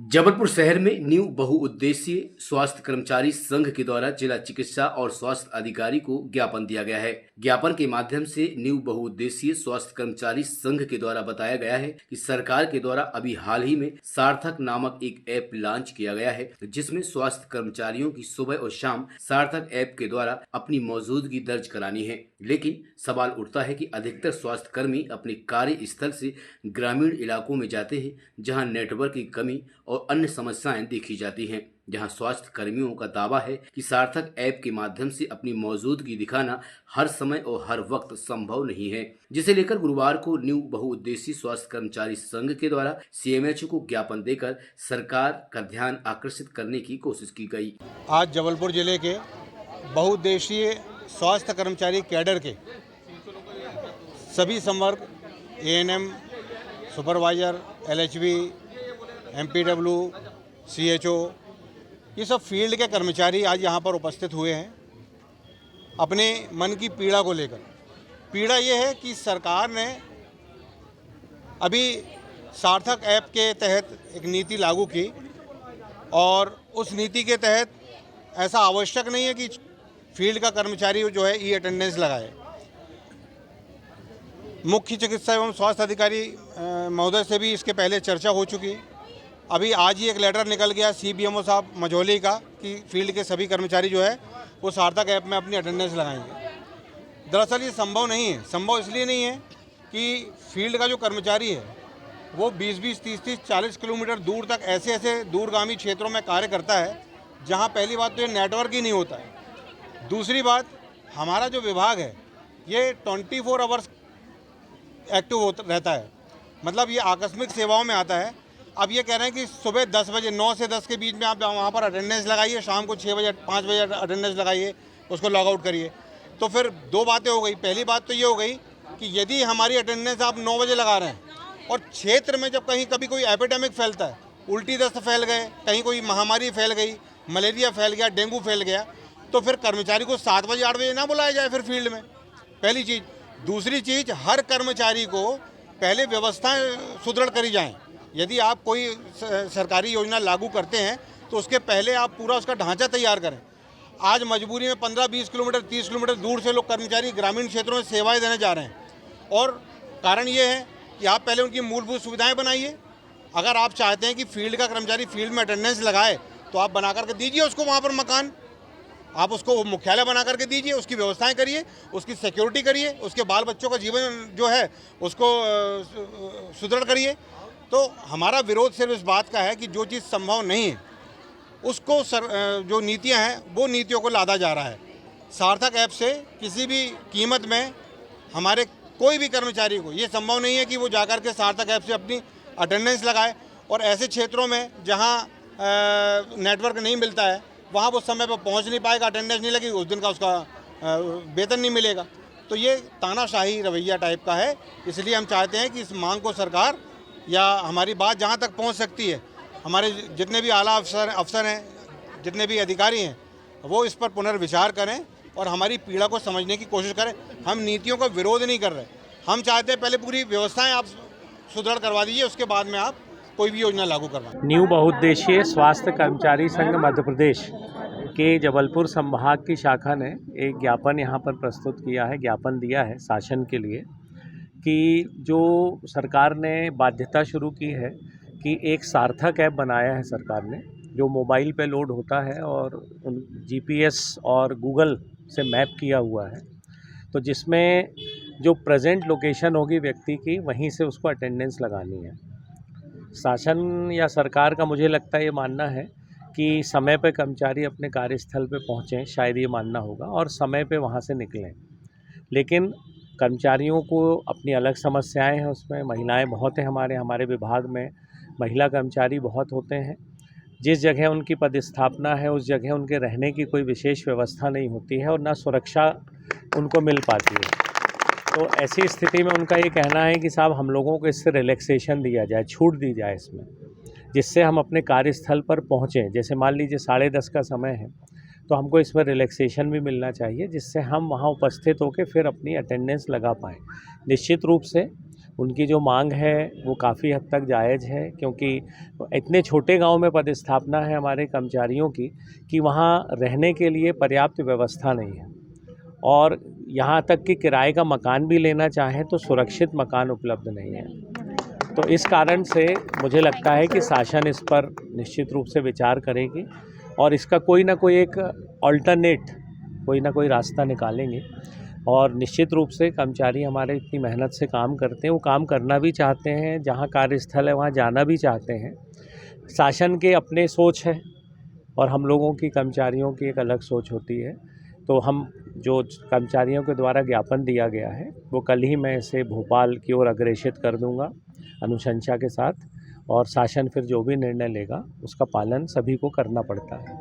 जबलपुर शहर में न्यू बहुउद्देशीय स्वास्थ्य कर्मचारी संघ के द्वारा जिला चिकित्सा और स्वास्थ्य अधिकारी को ज्ञापन दिया गया है। ज्ञापन के माध्यम से न्यू बहुउद्देशीय स्वास्थ्य कर्मचारी संघ के द्वारा बताया गया है कि सरकार के द्वारा अभी हाल ही में सार्थक नामक एक ऐप लॉन्च किया गया है, जिसमें स्वास्थ्य कर्मचारियों की सुबह और शाम सार्थक ऐप के द्वारा अपनी मौजूदगी दर्ज करानी है। लेकिन सवाल उठता है कि अधिकतर स्वास्थ्य कर्मी अपने कार्य स्थल से ग्रामीण इलाकों में जाते हैं, जहां नेटवर्क की कमी और अन्य समस्याएं देखी जाती हैं। जहां स्वास्थ्य कर्मियों का दावा है कि सार्थक ऐप के माध्यम से अपनी मौजूदगी दिखाना हर समय और हर वक्त संभव नहीं है, जिसे लेकर गुरुवार को न्यू बहुउद्देशीय स्वास्थ्य कर्मचारी संघ के द्वारा सीएमएचओ को ज्ञापन देकर सरकार का ध्यान आकर्षित करने की कोशिश की गई। आज जबलपुर जिले के बहुउद्देशीय स्वास्थ्य कर्मचारी कैडर के सभी संवर्ग ANM, supervisor, LHV, MPW, CHO, ये सब फील्ड के कर्मचारी आज यहाँ पर उपस्थित हुए हैं अपने मन की पीड़ा को लेकर। पीड़ा ये है कि सरकार ने अभी सार्थक ऐप के तहत एक नीति लागू की और उस नीति के तहत ऐसा आवश्यक नहीं है कि फील्ड का कर्मचारी जो है ई अटेंडेंस लगाए। मुख्य चिकित्सा एवं स्वास्थ्य अधिकारी महोदय से भी इसके पहले चर्चा हो चुकी है। अभी आज ही एक लेटर निकल गया सीबीएमओ साहब मझौली का कि फील्ड के सभी कर्मचारी जो है वो सार्थक ऐप में अपनी अटेंडेंस लगाएंगे। दरअसल ये संभव नहीं है। संभव इसलिए नहीं है कि फील्ड का जो कर्मचारी है वो 20-20, 30-30, 40 किलोमीटर दूर तक ऐसे दूरगामी क्षेत्रों में कार्य करता है जहाँ पहली बात तो ये नेटवर्क ही नहीं होता है। दूसरी बात, हमारा जो विभाग है ये 24 आवर्स एक्टिव रहता है, मतलब ये आकस्मिक सेवाओं में आता है। अब ये कह रहे हैं कि सुबह 10 बजे 9 से 10 के बीच में आप वहाँ पर अटेंडेंस लगाइए, शाम को 6 बजे 5 बजे अटेंडेंस लगाइए, उसको लॉग आउट करिए। तो फिर दो बातें हो गई। पहली बात तो ये हो गई कि यदि हमारी अटेंडेंस आप 9 बजे लगा रहे हैं और क्षेत्र में जब कभी कोई एपिडेमिक फैलता है, उल्टी दस्त फैल गए, कहीं कोई महामारी फैल गई, मलेरिया फैल गया, डेंगू फैल गया, तो फिर कर्मचारी को 7 बजे 8 बजे ना बुलाया जाए फिर फील्ड में, पहली चीज़। दूसरी चीज़, हर कर्मचारी को पहले व्यवस्थाएं सुदृढ़ करी जाएं। यदि आप कोई सरकारी योजना लागू करते हैं तो उसके पहले आप पूरा उसका ढांचा तैयार करें। आज मजबूरी में 15-20 किलोमीटर 30 किलोमीटर दूर से लोग कर्मचारी ग्रामीण क्षेत्रों में सेवाएं देने जा रहे हैं और कारण ये है कि आप पहले उनकी मूलभूत सुविधाएं बनाइए। अगर आप चाहते हैं कि फील्ड का कर्मचारी फील्ड में अटेंडेंस लगाए तो आप बना करके दीजिए उसको, वहाँ पर मकान आप उसको मुख्यालय बना करके दीजिए, उसकी व्यवस्थाएं करिए, उसकी सिक्योरिटी करिए, उसके बाल बच्चों का जीवन जो है उसको सुदृढ़ करिए। तो हमारा विरोध सिर्फ इस बात का है कि जो चीज़ संभव नहीं है उसको जो नीतियां हैं वो नीतियों को लादा जा रहा है। सार्थक ऐप से किसी भी कीमत में हमारे कोई भी कर्मचारी को ये संभव नहीं है कि वो जाकर के सार्थक ऐप से अपनी अटेंडेंस लगाए और ऐसे क्षेत्रों में जहां नेटवर्क नहीं मिलता है वहां वो समय पर पहुंच नहीं पाएगा, अटेंडेंस नहीं लगेगी, उस दिन का उसका वेतन नहीं मिलेगा। तो ये तानाशाही रवैया टाइप का है। इसलिए हम चाहते हैं कि इस मांग को सरकार या हमारी बात जहाँ तक पहुँच सकती है, हमारे जितने भी आला अफसर हैं, जितने भी अधिकारी हैं, वो इस पर पुनर्विचार करें और हमारी पीड़ा को समझने की कोशिश करें। हम नीतियों का विरोध नहीं कर रहे, हम चाहते हैं पहले पूरी व्यवस्थाएं आप सुदृढ़ करवा दीजिए, उसके बाद में आप कोई भी योजना लागू करवाएं। न्यू बहुउद्देशीय स्वास्थ्य कर्मचारी संघ मध्य प्रदेश के जबलपुर संभाग की शाखा ने एक ज्ञापन यहाँ पर प्रस्तुत किया है, ज्ञापन दिया है शासन के लिए कि जो सरकार ने बाध्यता शुरू की है कि एक सार्थक ऐप बनाया है सरकार ने, जो मोबाइल पे लोड होता है और जीपीएस और गूगल से मैप किया हुआ है, तो जिसमें जो प्रेजेंट लोकेशन होगी व्यक्ति की वहीं से उसको अटेंडेंस लगानी है। शासन या सरकार का मुझे लगता है ये मानना है कि समय पे कर्मचारी अपने कार्यस्थल पे पहुँचें, शायद ये मानना होगा, और समय पे वहाँ से निकलें। लेकिन कर्मचारियों को अपनी अलग समस्याएं हैं, उसमें महिलाएं बहुत हैं। हमारे विभाग में महिला कर्मचारी बहुत होते हैं। जिस जगह उनकी पदस्थापना है उस जगह उनके रहने की कोई विशेष व्यवस्था नहीं होती है और ना सुरक्षा उनको मिल पाती है। तो ऐसी स्थिति में उनका ये कहना है कि साहब हम लोगों को इससे रिलैक्सेशन दिया जाए, छूट दी जाए इसमें, जिससे हम अपने कार्यस्थल पर पहुँचें। जैसे मान लीजिए 10:30 का समय है तो हमको इसमें रिलैक्सेशन भी मिलना चाहिए, जिससे हम वहाँ उपस्थित होकर फिर अपनी अटेंडेंस लगा पाएँ। निश्चित रूप से उनकी जो मांग है वो काफ़ी हद तक जायज़ है, क्योंकि इतने छोटे गांव में पदस्थापना है हमारे कर्मचारियों की कि वहाँ रहने के लिए पर्याप्त व्यवस्था नहीं है, और यहाँ तक कि किराए का मकान भी लेना चाहें तो सुरक्षित मकान उपलब्ध नहीं है। तो इस कारण से मुझे लगता है कि शासन इस पर निश्चित रूप से विचार करेगी और इसका कोई ना कोई एक अल्टरनेट, कोई ना कोई रास्ता निकालेंगे। और निश्चित रूप से कर्मचारी हमारे इतनी मेहनत से काम करते हैं, वो काम करना भी चाहते हैं, जहाँ कार्यस्थल है वहाँ जाना भी चाहते हैं। शासन के अपने सोच है और हम लोगों की, कर्मचारियों की एक अलग सोच होती है। तो हम जो कर्मचारियों के द्वारा ज्ञापन दिया गया है वो कल ही मैं इसे भोपाल की ओर अग्रेषित कर दूंगा अनुशंसा के साथ, और शासन फिर जो भी निर्णय लेगा उसका पालन सभी को करना पड़ता है।